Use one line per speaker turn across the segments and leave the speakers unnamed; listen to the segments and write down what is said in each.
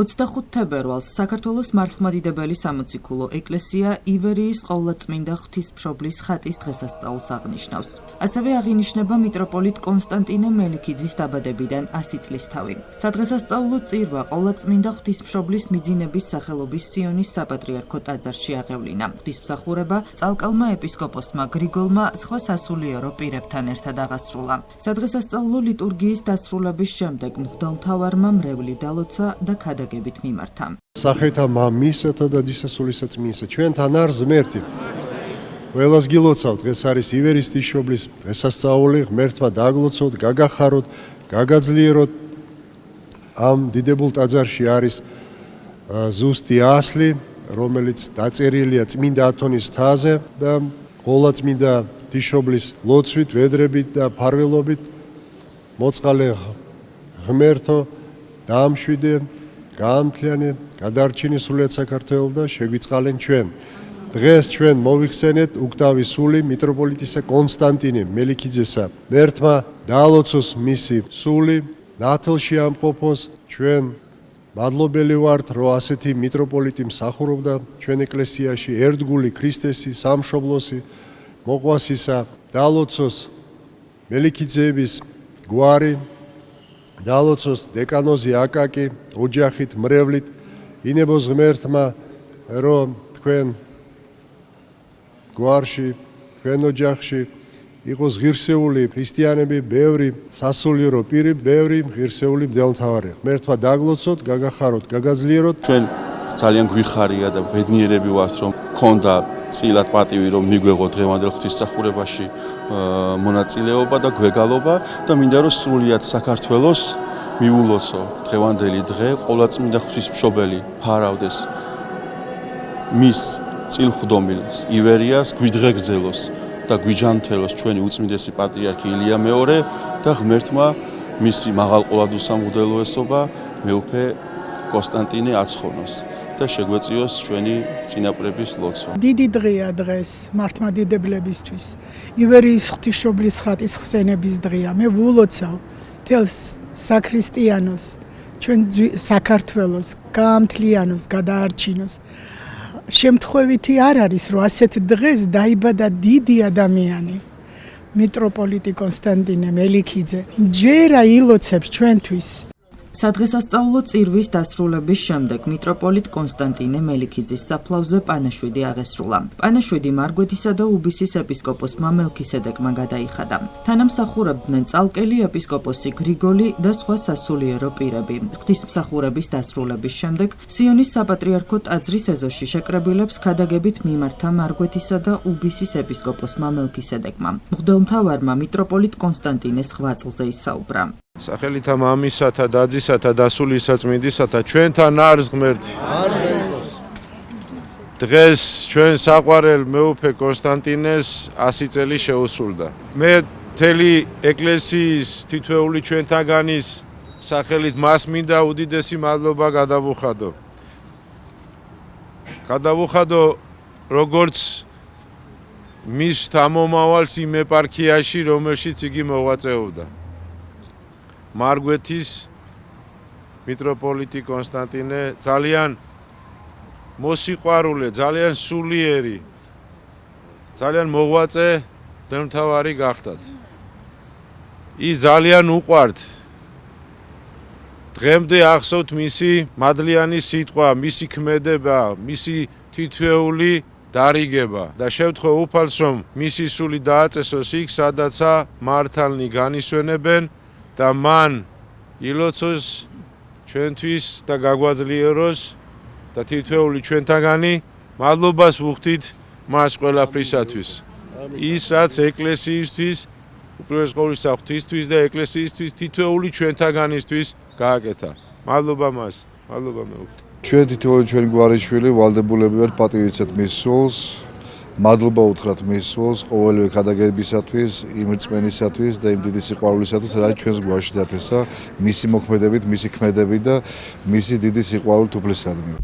25 თებერვალს საქართველოს მართლმადიდებელი სამოციქულო ეკლესია ივერიის ყოვლადწმინდა ღვთისმშობლის ხატის დღესასწაულს აღნიშნავს. ასევე აღინიშნება მიტროპოლიტ კონსტანტინე მელიქიძის დაბადებიდან 100 წლისთავი. სადღესასწაულო წირვა ყოვლადწმინდა ღვთისმშობლის მიძინების სახელობის სიონის საპატრიარქო ტაძარში აღევლინა. ღვთისმსახურება წალკალმა ეპისკოპოსმა გრიგოლმა სხვა სასულიერო პირებთან ერთად აღასრულა. სადღესასწაულო ლიტურგიის დასრულების შემდეგ მღვდელმთავარმა მრევლი დალოცა და ქადაგებით მიმართა.
Სახეთა მამისათა და დისასულისა წმინისა ჩვენთან არის ღმერთი. ყველას გილოცავთ, დღეს არის ივერის ღვთისმშობლის დღესასწაული, ღმერთმა დაგლოცოთ, გაგახაროთ, გაგაძლიეროთ. ამ დიდებულ ტაძარში არის ზუსტი ასლი, რომელიც დაწერილია წმინდა ათონის თაზე და ყოვლადწმინდა ღვთისმშობლის ლოცვით, ვედრებით და ფარველობით მოწყალე ღმერთო დაამშვიდე, გაამთლიანე, გადარჩინე სრულიად საქართველოს და შეგვიწყალენ ჩვენ. დღეს ჩვენ მოვიხსენეთ უქტავის სული მიტროპოლიტისა კონსტანტინე მელიქიძესა. ღმერთმა დაალოცოს მისი სული, ნათელში ამყოფოს. ჩვენ მადლობელი ვართ, რომ ასეთი მიტროპოლიტი მსახურობდა ჩვენ ეკლესიაში, ერთგული ქრისტესი, სამშობლოსი, მოყვასისა. დაალოცოს მელიქიძეების გვარი, დაალოცოს დეკანოზი აკაკი, ოჯახით, მრევლით, ინებოს ღმერთმა, რომ თქვენ გვარში, თქვენ ოჯახში იყოს ღირსეული ქრისტიანები, ბევრი სასულიერო პირი, ბევრი ღირსეული მდელმთავარი. ღმერთმა დაგლოცოთ, გაგახაროთ, გაგაძლიეროთ.
ჩვენ ძალიან გვიხარია და ბედნიერები ვართ, რომ გქონდა წილად პატივი, რომ მიგვეღო დღევანდელ ღვთისმსახურებაში მონაწილეობა და გვეგალობა და მინდა რომ სრულიად საქართველოს მიულოცო დღევანდელი დღე, ყოვლადწმინდა ღვთისმშობელი ფარავდეს მის წილხვდომილს ივერიას, გვიდღეგრძელოს და გვიჯანმრთელოს ჩვენი უწმინდესი პატრიარქი ილია მეორე და ღმერთმა მისი მაღალყოლადუსამღვდელოესობა მეუფე კონსტანტინე აცხოვნოს და შეგვეწიოს ჩვენი წინაპრების ლოცვა.
დიდი დღეა დღეს მართლმადიდებლებისთვის. ივერიის ღვთისმშობლის ხატის ხსენების დღეა. მე ვულოცავ მთელს საქრისტიანოს, ჩვენ საქართველოს გაამთლიანოს, გადაარჩინოს. შემთხვევითი არ არის, რომ ასეთ დღეს დაიბადა დიდი ადამიანი, მიტროპოლიტი კონსტანტინე მელიქიძე. ჯერა ილოცებს ჩვენთვის.
სადღესასწაულო წირვის დასრულების შემდეგ მიტროპოლიტ კონსტანტინე მელიქიძის საფლავზე პანაშვიდი აღესრულა. პანაშვიდი მარგვეთისა და უბისის ეპისკოპოსმა მელქისედეკმა გადაიხადა. თანამსახურებდნენ წალკელი ეპისკოპოსი გრიგოლი და სხვა სასულიერო პირები. ღვთისმსახურების დასრულების შემდეგ სიონის საპატრიარქო ტაძრის ეზოში შეკრებილებს ქადაგებით მიმართა მარგვეთისა და უბისის ეპისკოპოსმა მელქისედეკმა. მღვდელმთავარმა მიტროპოლიტ კონსტანტინეს 8 წლზე ისაუბრა.
სახელითა მამისათა, დაძისათა, დასულისა წმინდისათა, ჩვენთან არის ღმერთი. დღეს ჩვენ საყვარელ მეუფე კონსტანტინეს 100 წელი შეუსრულდა. მე მთელი ეკლესიის თითოეული ჩვენთაგანის სახელით მას მინდა უდიდესი მადლობა გადავუხადო. გადავუხადო როგორც მის თამომავალს იმ ეპარქიაში, რომელშიც იგი მოღვაწეობდა. მარგვეთის მიტროპოლიტი კონსტანტინე ძალიან მოსიყვარულე, ძალიან სულიერი, ძალიან მოღვაწე მდელმთავარი გახდათ. ის ძალიან უყვართ. დღემდე ახსოვთ მისი მადლიანი სიტყვა, მისი ქმედება, მისი თითოეული დარიგება და შევთხოვ უფალს, რომ მისი სული დააწესოს იქ, სადაცა მართალნი განისვენებენ და მან ილოცოს ჩვენთვის და გაგვაძლიეროს და თითოეული ჩვენთაგანი მადლობას ვუხდით მას ყველაფრისათვის. ის რაც ეკლესიისთვის, უპირველეს ყოვლისა ღვთისთვის და ეკლესიისთვის თითოეული ჩვენთაგანისთვის გააკეთა. მადლობა მას, მადლობა მეუფე.
ჩვენ თითოეული ჩვენი გვარიშვილი ვალდებულები ვართ პატივიცეთ მის სულს. მადლობა უთხრათ მის სულს ყოველივე ქადაგებისათვის, იმ რწმენისათვის და იმ დიდი სიყვარულისათვის, რაც ჩვენს გვარში დათესა, მისი მოქმედებით, მისი ქმედებით და მისი დიდი სიყვარულით უფლისადმი.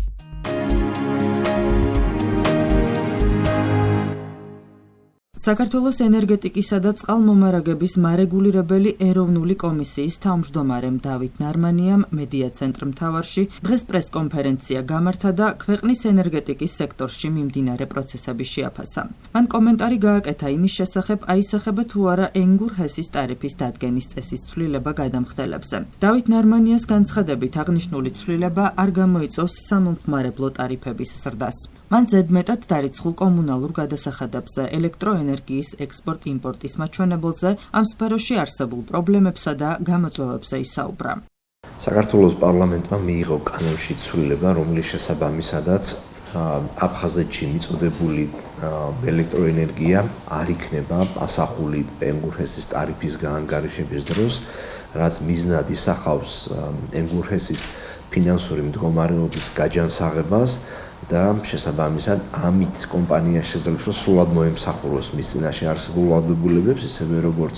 საქართველოს ენერგეტიკისა და წყალმომარაგების მარეგულირებელი ეროვნული კომისიის თავმჯდომარემ დავით ნარმანიამ მედია ცენტრ მთავარში დღეს პრესკონფერენცია გამართა და ქვეყნის ენერგეტიკის სექტორში მიმდინარე პროცესების შეაფასა. მან კომენტარი გააკეთა იმის შესახებ, აისახება თუ არა ენგურ ჰესის ტარიფის დადგენის წესის ცვლილება გადამხდელებზე. დავით ნარმანიას განცხადებით აღნიშნული ცვლილება არ გამოიწვევს სამომხმარებლო ტარიფების ზრდას. მან ზედმეტად დარიცხულ კომუნალურ გადასახადებზე, ელექტროენერგიის ექსპორტ-იმპორტის მაჩვენებელზე, ამ სფეროში არსებულ პრობლემებსა და გამოწვევებზე ისაუბრა.
საქართველოს პარლამენტმა მიიღო კანონში ცვლილება, რომლის შესაბამისადაც აფხაზეთში მიწოდებული ელექტროენერგია არ იქნება ასახული ენგურ ჰესის ტარიფის გაანგარიშების დროს, რაც მიზნად ისახავს ენგურ ჰესის ფინანსური მდგომარეობის გაჯანსაღებას და შესაბამისად ამით კომპანია შეძლებს რომ სრულად მოემსახუროს მის წინაშე არსებულ ვალდებულებებს, ისევე როგორც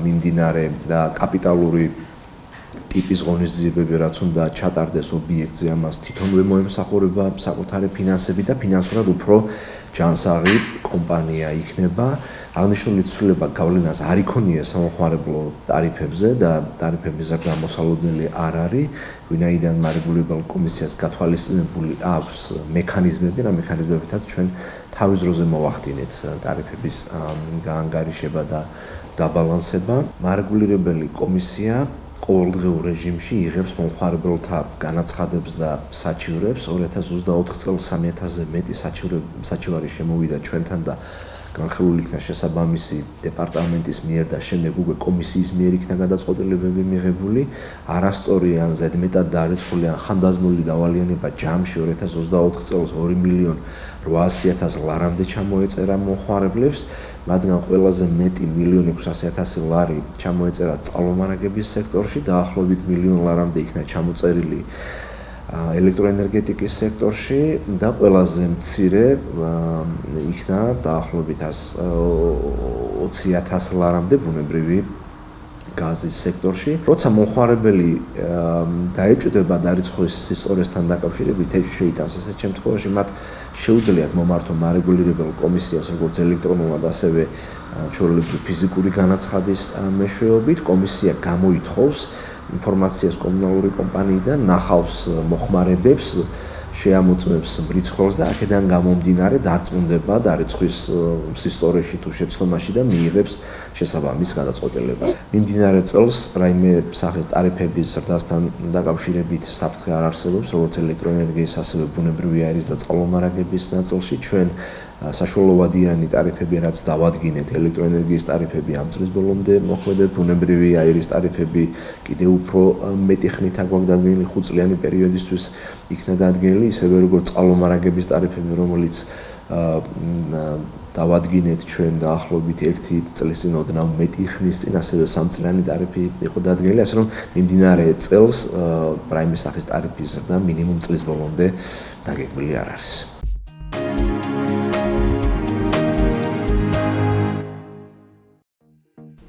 მიმდინარე და კაპიტალური ტიპის ღონისძიებები, რაც უნდა ჩატარდეს ობიექტზე, ამას თვითონვე მოემსახურება საკუთარი ფინანსები და ფინანსურად უფრო ჯანსაღი კომპანია იქნება. აღნიშნული ცვლილება გავლენას არ იქონია სამომხმარებლო ტარიფებზე და ტარიფების ზრდა მოსალოდნელი არ არის, ვინაიდან მარეგულირებელ კომისიას გათვალისწინებული აქვს მექანიზმები, რა მექანიზმებითაც ჩვენ თავის დროზე მოვახდინეთ ტარიფების გაანგარიშება და დაბალანსება. მარეგულირებელი კომისია ყოველდღიურ რეჟიმში იღებს მომხმარებელთა განაცხადებს და საჩივრებს. 2024 წელს 3000-ზე მეტი საჩივარი შემოვიდა ჩვენთან და განხილული იქნა შესაბამისი დეპარტამენტის მიერ და შემდეგ უკვე კომისიის მიერ იქნა გადაწყვეტილებები მიღებული. არასწორი ან ზედმეტად დარიცხული ან ხანდაზმული დავალიანება ჯამში 2024 წელს 2.800.000 ლარამდე ჩამოეწერა მომხმარებლებს, მათგან ყველაზე მეტი 1.600.000 ლარი ჩამოეწერა წყალმომარაგების სექტორში, დაახლოებით 1.000.000 ლარამდე იქნა ჩამოწერილი ელექტროენერგეტიკის სექტორში და ყველაზე მცირე იქნა დაახლოებით 20.000 ლარამდე ბუნებრივი გაზის სექტორში. როცა მომხმარებელი დაეჭვდება დარიცხვის სისტორესთან დაკავშირებით, შეიტანს ასეთ შემთხვევაში მათ შეუძლიათ მომართონ მარეგულირებელ კომისიას როგორც ელექტრონულად, ასევე ჩვეულებრივი ფიზიკური განაცხადის მეშვეობით. კომისია გამოითხოვს ინფორმაციას კომუნალური კომპანიიდან, ნახავს მოხმარებებს, შეამოწმებს მრიცხველს და აქედან გამომდინარე დარწმუნდება დარიცხვის სისტორეში თუ შეცდომაში და მიიღებს შესაბამის გადაწყვეტილებას. მიმდინარე წელს რაიმე სახის ტარიფების ზრდასთან დაკავშირებით საფრთხე არ არსებობს, როგორც ელექტროენერგიის, ასევე ბუნებრივი აირის და წყალმომარაგების ნაწილში. ჩვენ საშუალოვადიანი ტარიფები, რაც დავადგინეთ, ელექტროენერგიის ტარიფები ამ წლის ბოლომდე მოქმედებს, ბუნებრივი აირის ტარიფები კიდევ უფრო მეტი ხნით აგვაქვს დადგენილი 5 წლიანი პერიოდისთვის იქნა დადგენილი, ისევე როგორც წყალმომარაგების ტარიფები, რომელიც დავადგინეთ ჩვენ დაახლოებით 1 წლის წინ ოდნავ მეტი ხნის წინ, ასევე 3 წლიანი ტარიფი იყო დადგენილი, ასე რომ მიმდინარე წელს რაიმე სახის ტარიფის ზრდა მინიმუმ წლის ბოლომდე დაგეგმილი არ არის.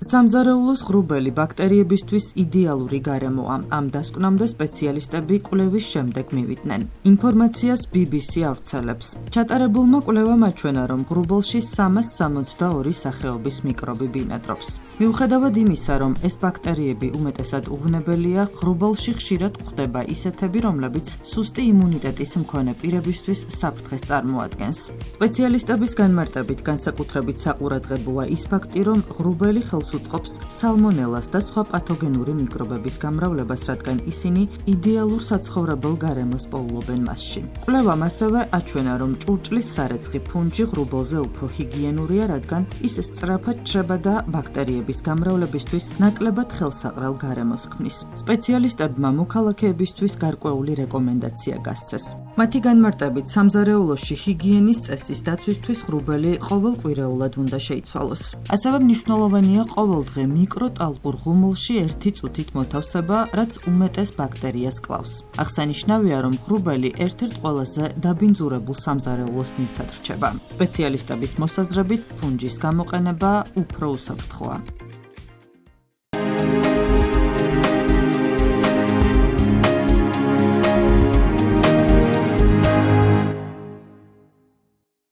სამზარეულოს ღრუბელი ბაქტერიებისთვის იდეალური გარემოა. ამ დასკვნამდე სპეციალისტები კვლევის შემდეგ მივიდნენ. ინფორმაციას BBC ავრცელებს. ჩატარებულმა კვლევამ აჩვენა, რომ ღრუბელში 362 სახეობის მიკრობი ბინადრობს. მიუხედავად იმისა, რომ ეს ბაქტერიები უმეტესად უღნებელია, ღრუბელში ხშირად გვხვდება ისეთები, რომლებიც სუსტი იმუნიტეტის მქონე პირებისთვის საფრთხეს წარმოადგენს. სპეციალისტების განმარტებით განსაკუთრებით საყურადღებოა ის ფაქტი, რომ ღრუბელი ხელს უწყობს სალმონელას და სხვა პათოგენური მიკრობების გამრავლებას, რადგან ისინი იდეალურ საცხოვრებელ გარემოს პოულობენ მასში. კვლევამ ასევე აჩვენა, რომ ჭურჭლის სარეცხი ფუნჯი ღრუბელზე უფრო ჰიგიენურია, რადგან ის სწრაფად ჩრება და ბაქტერიების გამრავლებისთვის ნაკლებად ხელსაყრელ გარემოს ქმნის. სპეციალისტებმა მოქალაქეებისთვის გარკვეული რეკომენდაცია გასცეს. მათი განმარტებით, სამზარეულოში ჰიგიენის წესის დაცვისთვის ღრუბელი ყოველკვირეულად უნდა შეიცვალოს. ასევე მნიშვნელოვანია ყოველდღე მიკროტალღურ ღუმელში 1 წუთით მოთავსება, რაც უმეტეს ბაქტერიას კლავს. აღსანიშნავია, რომ ღრუბელი ერთ-ერთ ყველაზე დაბინძურებულ სამზარეულოს ნივთად რჩება. სპეციალისტების მოსაზრებით, ფუნჯის გამოყენება უფრო უსაფრთხოა.